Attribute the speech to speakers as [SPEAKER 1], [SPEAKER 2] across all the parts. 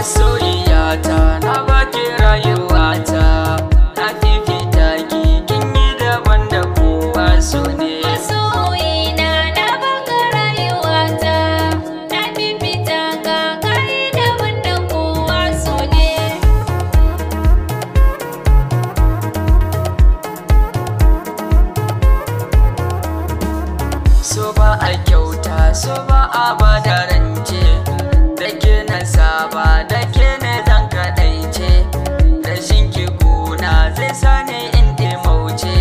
[SPEAKER 1] Masoyiyata na baki rayuwata, na fifita ki kin yi daban da kowa so ne.
[SPEAKER 2] Masoyina na baka rayuwata, na fifita ka kai daban da kowa so ne.
[SPEAKER 1] So ba a kyauta, so ba a bada rance, da ke na saba, da ke ne zan kaɗaice, rashin ki kuna zai sani in mauce.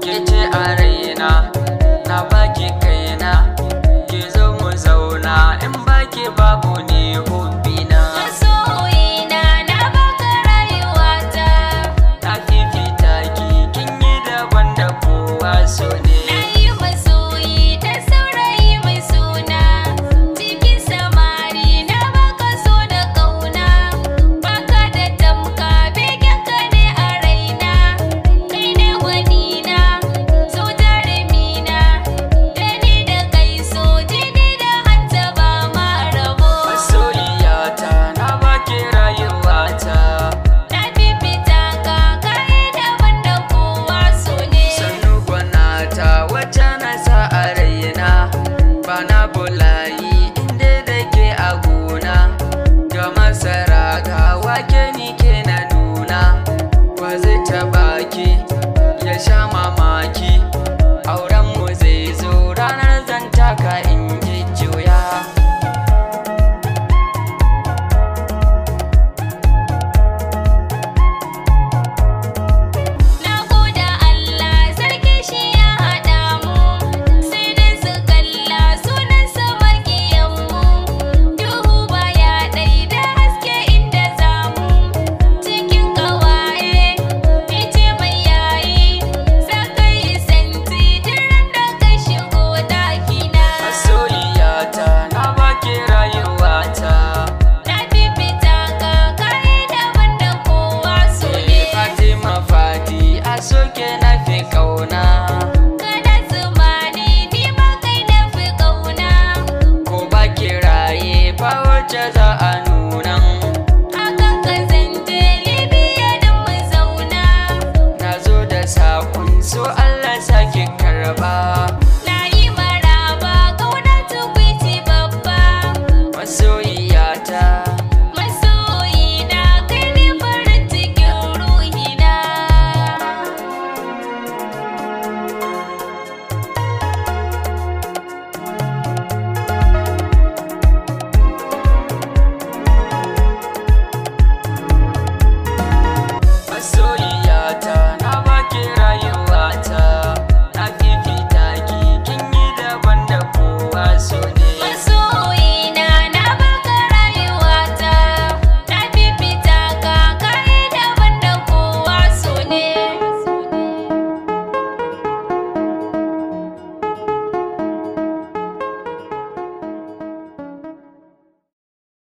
[SPEAKER 1] Ke ce a raina, na baki kaina, ki zo mu zauna, in baki babu ne hobbina.
[SPEAKER 2] Masoyina na baka rayuwata,
[SPEAKER 1] Na fifita ki kin yi daban da kowa so ne.
[SPEAKER 2] na yi masoyi da saurayi mai suna, cikin samari na baka so da kauna, baka da tamka begen ka ne a raina, kai ne gwanina, so jarumina, da ni da kai so jini da hanta ba ma rabo.
[SPEAKER 1] Masoyiyata na baki rayuwata,
[SPEAKER 2] Na fifita ka kai daban da kowa so ne.
[SPEAKER 1] sannu gwanata wacce na sa a raina, ba na bulayi inda da ke a gona, ga masara ga wake ni ke na nuna, ba zai taɓa ki ya sha mamaki.